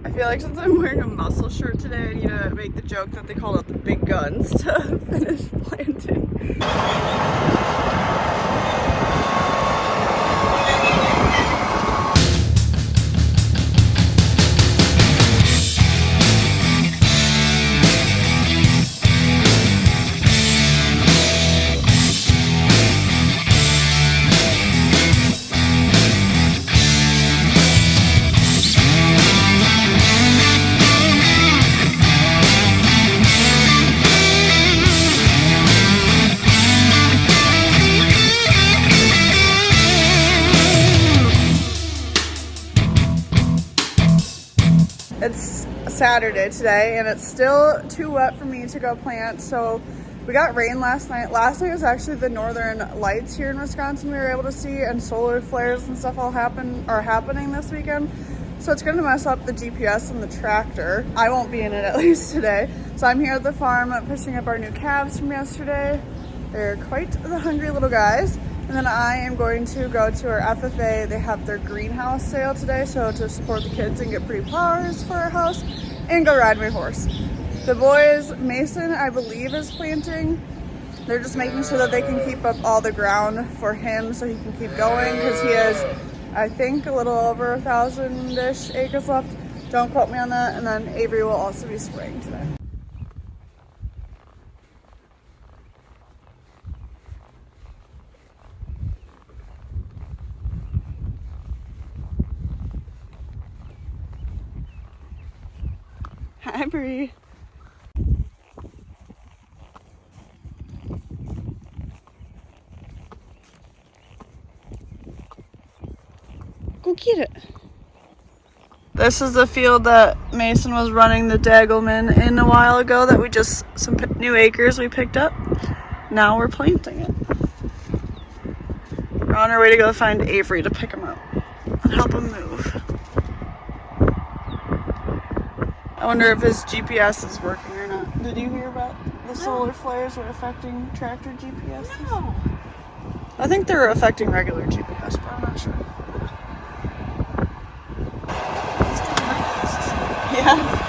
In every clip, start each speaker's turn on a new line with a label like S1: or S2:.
S1: I feel like since I'm wearing a muscle shirt today, I need to make the joke that they called out the big guns to finish planting. It's Saturday today and it's still too wet for me to go plant, so we got rain last night. Last night was actually the northern lights here in Wisconsin we were able to see, and solar flares and stuff are happening this weekend. So it's gonna mess up the GPS and the tractor. I won't be in it at least today. So I'm here at the farm pushing up our new calves from yesterday. They're quite the hungry little guys. And then I am going to go to our FFA. They have their greenhouse sale today, so to support the kids and get pretty flowers for our house and go ride my horse. The boys, Mason, I believe, is planting. They're just making sure that they can keep up all the ground for him so he can keep going, because he has, I think, a little over 1,000-ish acres left. Don't quote me on that. And then Avery will also be spraying today. Avery. Go get it. This is the field that Mason was running the Daggleman in a while ago that we just, some new acres we picked up. Now we're planting it. We're on our way to go find Avery to pick him up and help him move. I wonder if his GPS is working or not. Did you hear about the solar flares were affecting tractor GPSs?
S2: No.
S1: I think they're affecting regular GPS, but I'm not sure. Yeah.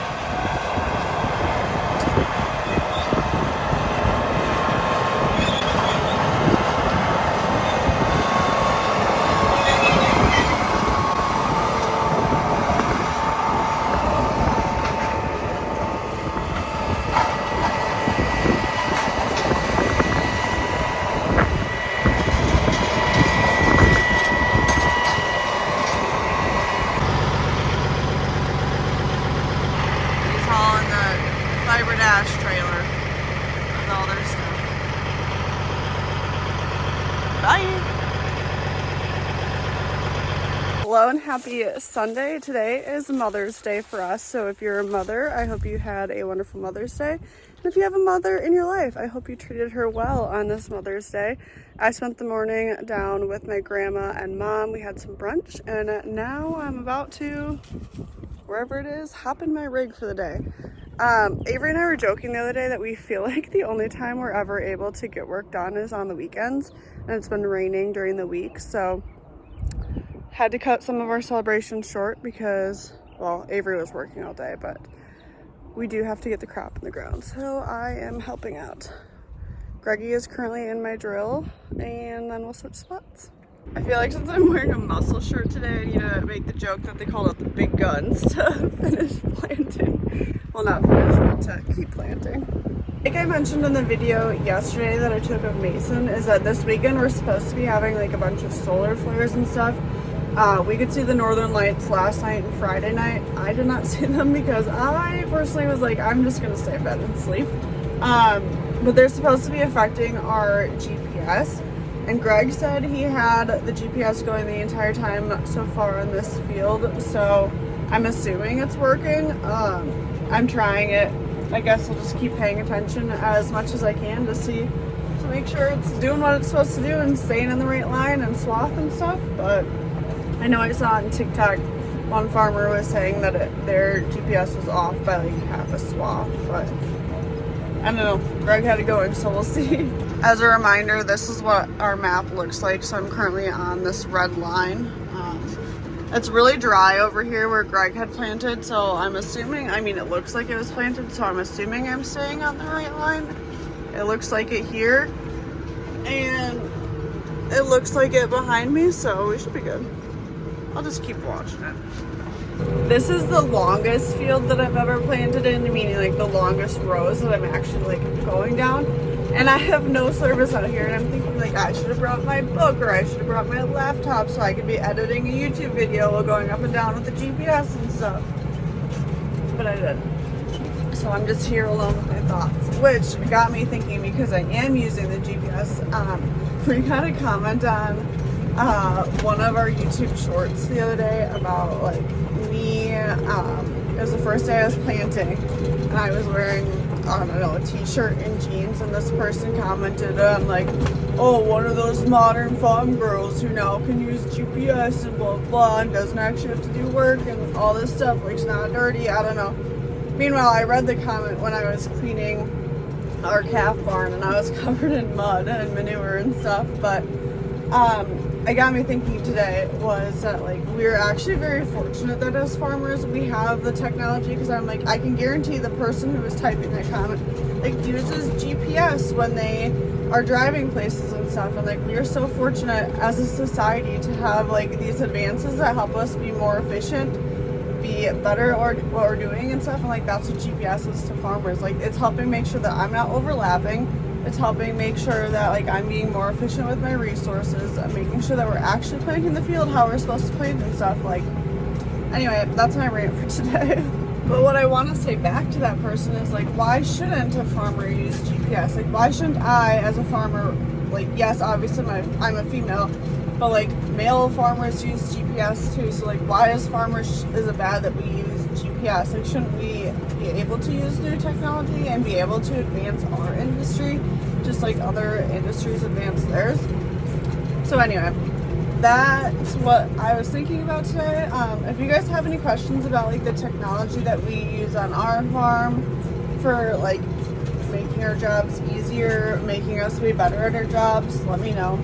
S1: Trailer with all their stuff. Bye. Hello and happy Sunday. Today is Mother's Day for us, so if you're a mother, I hope you had a wonderful Mother's Day. And if you have a mother in your life, I hope you treated her well on this Mother's Day. I spent the morning down with my grandma and mom. We had some brunch, and now I'm about to, wherever it is, hop in my rig for the day. Avery and I were joking the other day that we feel like the only time we're ever able to get work done is on the weekends, and it's been raining during the week, so had to cut some of our celebrations short because, well, Avery was working all day, but we do have to get the crop in the ground, so I am helping out. Greggy is currently in my drill, and then we'll switch spots. I feel like since I'm wearing a muscle shirt today, I need to make the joke that they called out the big guns to finish planting. Well, not finish, but to keep planting. Like I mentioned in the video yesterday that I took of Mason, is that this weekend we're supposed to be having like a bunch of solar flares and stuff. We could see the northern lights last night and Friday night. I did not see them because I personally was like, I'm just gonna stay in bed and sleep. But they're supposed to be affecting our GPS. And Greg said he had the GPS going the entire time so far in this field, so I'm assuming it's working. I'm trying it. I guess I'll just keep paying attention as much as I can to make sure it's doing what it's supposed to do and staying in the right line and swath and stuff. But I know I saw on TikTok one farmer was saying that their GPS was off by like half a swath, but I don't know. Greg had it going, so we'll see. As a reminder, this is what our map looks like. So I'm currently on this red line. It's really dry over here where Greg had planted, so I'm assuming, I mean, it looks like it was planted, so I'm assuming I'm staying on the right line. It looks like it here, and it looks like it behind me, so we should be good. I'll just keep watching it. This is the longest field that I've ever planted in, meaning like the longest rows that I'm actually like going down. And I have no service out here, and I'm thinking like I should have brought my book, or I should have brought my laptop so I could be editing a YouTube video while going up and down with the GPS and stuff. But I didn't. So I'm just here alone with my thoughts, which got me thinking, because I am using the GPS. We got a comment on one of our YouTube shorts the other day about like me. It was the first day I was planting, and I was wearing, I don't know, a t-shirt and jeans, and this person commented on like, oh, one of those modern farm girls who now can use GPS and blah blah and doesn't actually have to do work and all this stuff, like it's not dirty, I don't know. Meanwhile, I read the comment when I was cleaning our calf barn, and I was covered in mud and manure and stuff, but it got me thinking today was that like we're actually very fortunate that as farmers we have the technology, because I'm like, I can guarantee the person who was typing that comment like uses GPS when they are driving places and stuff, and like we are so fortunate as a society to have like these advances that help us be more efficient, be better at what we're doing and stuff, and like that's what GPS is to farmers. Like it's helping make sure that I'm not overlapping. It's helping make sure that like I'm being more efficient with my resources. I'm making sure that we're actually planting the field how we're supposed to plant and stuff. Like, anyway, that's my rant for today. But what I want to say back to that person is like, why shouldn't a farmer use GPS? Like, why shouldn't I, as a farmer, like, yes, obviously I'm a female, but like male farmers use GPS too. So like, why as farmers is it bad that we use GPS? Like, shouldn't we be able to use new technology and be able to advance our industry just like other industries advance theirs? So anyway, that's what I was thinking about today. If you guys have any questions about like the technology that we use on our farm for like making our jobs easier, making us be better at our jobs, let me know.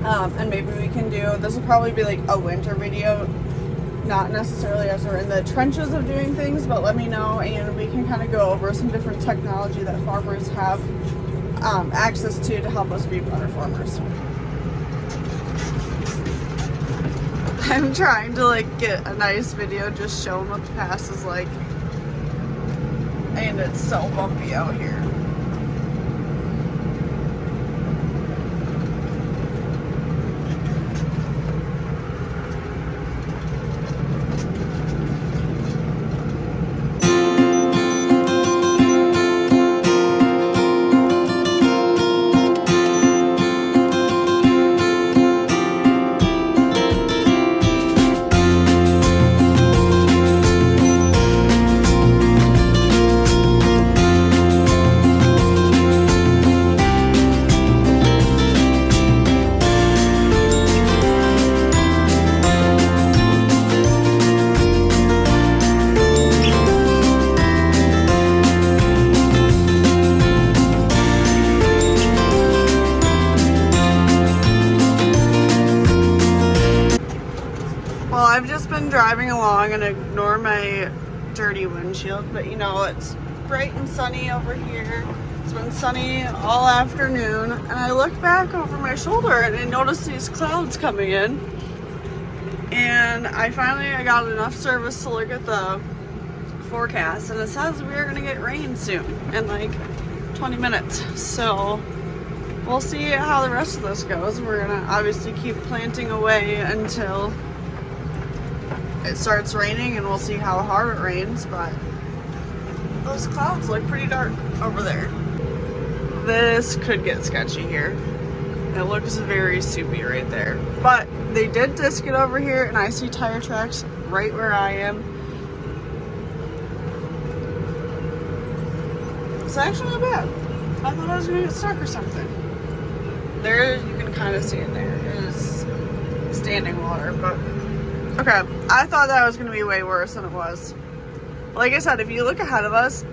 S1: And maybe we can do, this will probably be like a winter video, not necessarily as we're in the trenches of doing things, but let me know, and we can kind of go over some different technology that farmers have access to help us be better farmers. I'm trying to like get a nice video, just showing what the pass is like, and it's so bumpy out here. I've just been driving along and ignore my dirty windshield, but you know, it's bright and sunny over here. It's been sunny all afternoon, and I look back over my shoulder and I notice these clouds coming in, and I got enough service to look at the forecast, and it says we're gonna get rain soon in like 20 minutes. So we'll see how the rest of this goes. We're gonna obviously keep planting away until it starts raining, and we'll see how hard it rains, but those clouds look pretty dark over there. This could get sketchy here. It looks very soupy right there, but they did disc it over here, and I see tire tracks right where I am. It's actually not bad. I thought I was gonna get stuck or something. There, you can kind of see it there. It is standing water, but okay, I thought that was going to be way worse than it was. Like I said, if you look ahead of us,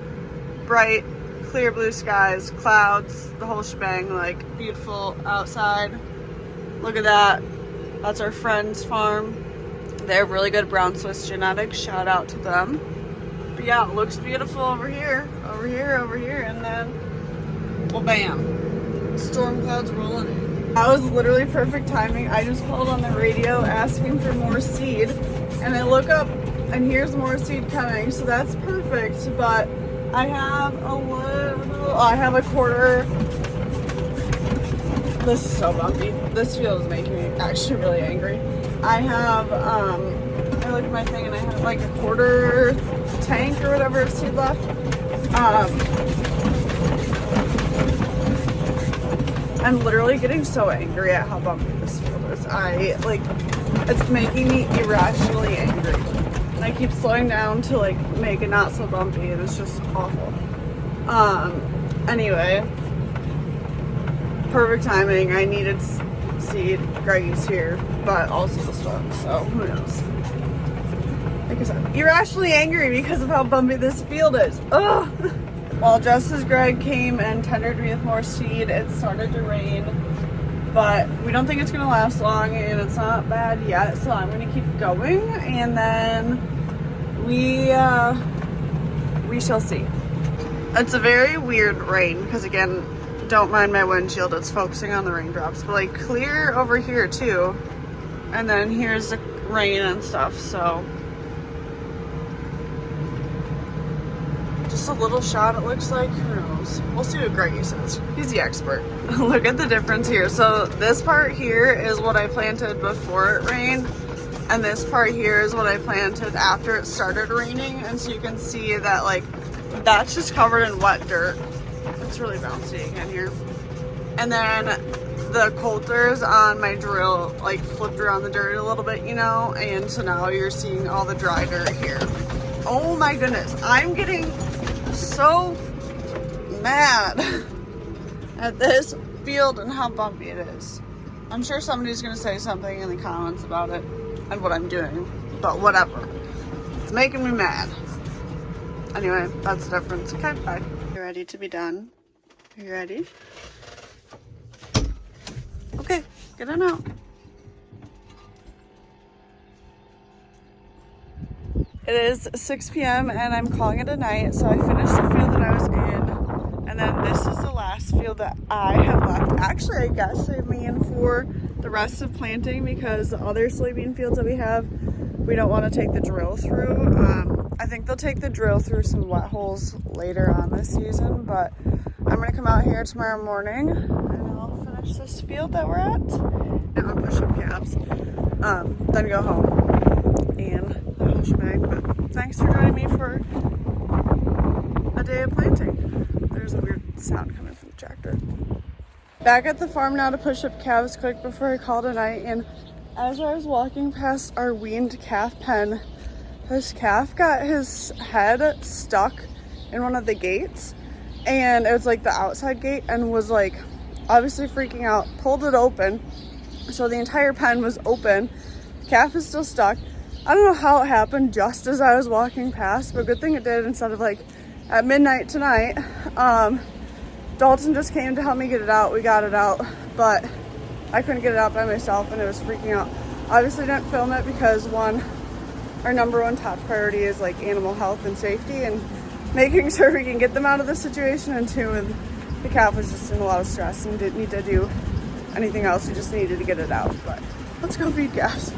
S1: bright, clear blue skies, clouds, the whole shebang, like beautiful outside. Look at that. That's our friend's farm. They have really good brown Swiss genetics. Shout out to them. But yeah, it looks beautiful over here, over here, over here, and then, well, bam, storm clouds rolling in. That was literally perfect timing. I just called on the radio asking for more seed, and I look up, and here's more seed coming, so that's perfect. But I have I have a quarter. This is so bumpy. This field is making me actually really angry. I have, I look at my thing and I have like a quarter tank or whatever of seed left. I'm literally getting so angry at how bumpy this field is. It's making me irrationally angry. And I keep slowing down to like make it not so bumpy, and it's just awful. Anyway, perfect timing. I needed seed. Greggy's here, but also the storm, so who knows. Like I said, irrationally angry because of how bumpy this field is. Ugh! Well, just as Greg came and tendered me with more seed, it started to rain, but we don't think it's gonna last long, and it's not bad yet, so I'm gonna keep going, and then we shall see. It's a very weird rain because, again, don't mind my windshield, it's focusing on the raindrops, but like clear over here too, and then here's the rain and stuff. So just a little shot, it looks like. Who knows? We'll see what Greggy says. He's the expert. Look at the difference here. So this part here is what I planted before it rained, and this part here is what I planted after it started raining. And so you can see that like that's just covered in wet dirt. It's really bouncy again here. And then the coulters on my drill like flipped around the dirt a little bit, you know, and so now you're seeing all the dry dirt here. Oh my goodness, I'm getting so mad at this field and how bumpy it is. I'm sure somebody's gonna say something in the comments about it and what I'm doing, but whatever. It's making me mad. Anyway, that's the difference. Okay, bye. You ready to be done? Are you ready? Okay, get on out. It is 6 p.m. and I'm calling it a night, so I finished the field that I was in, and then this is the last field that I have left. Actually, I guess I mean for the rest of planting, because the other soybean fields that we have, we don't want to take the drill through. I think they'll take the drill through some wet holes later on this season, but I'm gonna come out here tomorrow morning and I'll finish this field that we're at and I'll push up calves, then go home and the whole shebang. But thanks for joining me for a day of planting. There's a weird sound coming from the tractor. Back at the farm now to push up calves quick before I call it a night, and as I was walking past our weaned calf pen, this calf got his head stuck in one of the gates, and it was like the outside gate, and was like obviously freaking out, pulled it open, so the entire pen was open. The calf is still stuck. I don't know how it happened just as I was walking past, but good thing it did, instead of like at midnight tonight. Dalton just came to help me get it out. We got it out, but I couldn't get it out by myself and it was freaking out. Obviously didn't film it because one, our number one top priority is like animal health and safety and making sure we can get them out of the situation, and two, the calf was just in a lot of stress and didn't need to do anything else. We just needed to get it out. But let's go feed calves.